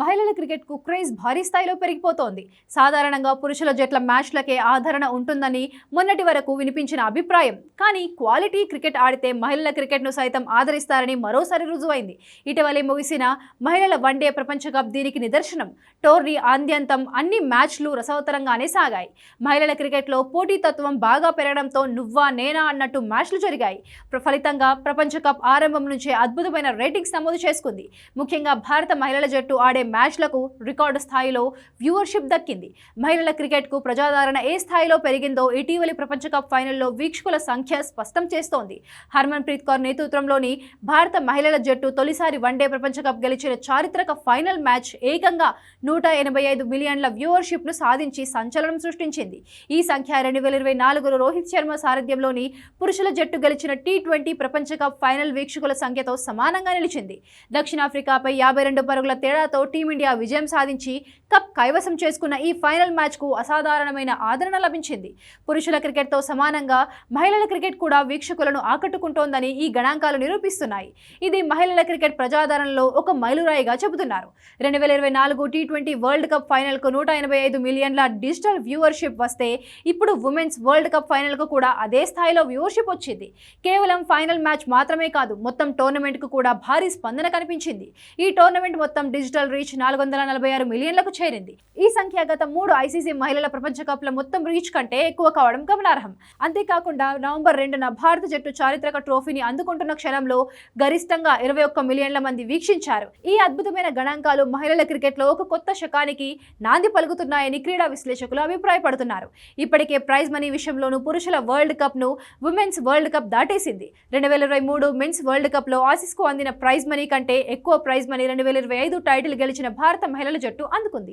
మహిళల క్రికెట్కు క్రేజ్ భారీ స్థాయిలో పెరిగిపోతోంది. సాధారణంగా పురుషుల జట్ల మ్యాచ్లకే ఆదరణ ఉంటుందని మొన్నటి వరకు వినిపించిన అభిప్రాయం. కానీ క్వాలిటీ క్రికెట్ ఆడితే మహిళల క్రికెట్ను సైతం ఆదరిస్తారని మరోసారి రుజువైంది. ఇటీవలే ముగిసిన మహిళల వన్డే ప్రపంచ కప్ దీనికి నిదర్శనం. టోర్నీ ఆద్యంతం అన్ని మ్యాచ్లు రసవత్తరంగానే సాగాయి. మహిళల క్రికెట్లో పోటీతత్వం బాగా పెరగడంతో నువ్వా నేనా అన్నట్టు మ్యాచ్లు జరిగాయి. ఫలితంగా ప్రపంచ కప్ ఆరంభం నుంచే అద్భుతమైన రేటింగ్స్ నమోదు చేసుకుంది. ముఖ్యంగా భారత మహిళల జట్టు ఆడే మ్యాచ్లకు రికార్డు స్థాయిలో వ్యూవర్షిప్ దక్కింది. మహిళల క్రికెట్కు ప్రజాదరణ ఏ స్థాయిలో పెరిగిందో ఇటీవలి ప్రపంచ కప్ ఫైనల్లో వీక్షకుల సంఖ్య స్పష్టం చేస్తోంది. హర్మన్ ప్రీత్ కౌర్ నేతృత్వంలోని భారత మహిళల జట్టు తొలిసారి వన్డే ప్రపంచ కప్ గెలిచిన చారిత్రక ఫైనల్ మ్యాచ్ ఏకంగా 185 మిలియన్ల వ్యూవర్షిప్ను సాధించి సంచలనం సృష్టించింది. ఈ సంఖ్య 2024లో రోహిత్ శర్మ సారథ్యంలోని పురుషుల జట్టు గెలిచిన T20 ప్రపంచ కప్ ఫైనల్ వీక్షకుల సంఖ్యతో సమానంగా నిలిచింది. దక్షిణాఫ్రికాపై 52 పరుగుల తేడాతో టీమిండియా విజయం సాధించి కప్ కైవసం చేసుకున్న ఈ ఫైనల్ మ్యాచ్కు అసాధారణమైన ఆదరణ లభించింది. పురుషుల క్రికెట్తో సమానంగా మహిళల క్రికెట్ కూడా వీక్షకులను ఆకట్టుకుంటోందని ఈ గణాంకాలు నిరూపిస్తున్నాయి. ఇది మహిళల క్రికెట్ ప్రజాదరణలో ఒక మైలురాయిగా చెబుతున్నారు. 2024 T20 వరల్డ్ కప్ ఫైనల్కు 185 మిలియన్ల డిజిటల్ వ్యూవర్షిప్ వస్తే ఇప్పుడు ఉమెన్స్ వరల్డ్ కప్ ఫైనల్కు కూడా అదే స్థాయిలో వ్యూవర్షిప్ వచ్చింది. కేవలం ఫైనల్ మ్యాచ్ మాత్రమే కాదు, మొత్తం టోర్నమెంట్కు కూడా భారీ స్పందన కనిపించింది. ఈ టోర్నమెంట్ మొత్తం డిజిటల్ రీచ్ 446 మిలియన్లకు చేరింది. ఈ సంఖ్య గత 3 ICC మహిళల ప్రపంచ కప్ల మొత్తం రీచ్ కంటే ఎక్కువ కావడం గమనార్హం. అంతేకాకుండా నవంబర్ 2న భారత జట్టు చారిత్రక ట్రోఫీని అందుకుంటున్న క్షణంలో గరిష్టంగా 21 మిలియన్ల మంది వీక్షించారు. ఈ అద్భుతమైన గణాంకాలు మహిళల క్రికెట్లో ఒక కొత్త శకానికి నాంది పలుకుతున్నాయని క్రీడా విశ్లేషకులు అభిప్రాయపడుతున్నారు. ఇప్పటికే ప్రైజ్ మనీ విషయంలోనూ పురుషుల వరల్డ్ కప్ను ఉమెన్స్ వరల్డ్ కప్ దాటేసింది. 2023 మెన్స్ వరల్డ్ కప్లో ఆసీస్కు అందిన ప్రైజ్ మనీ కంటే ఎక్కువ ప్రైజ్ మనీ 2025 టైటిల్ గెలిచిన భారత మహిళల జట్టు అందుకుంది.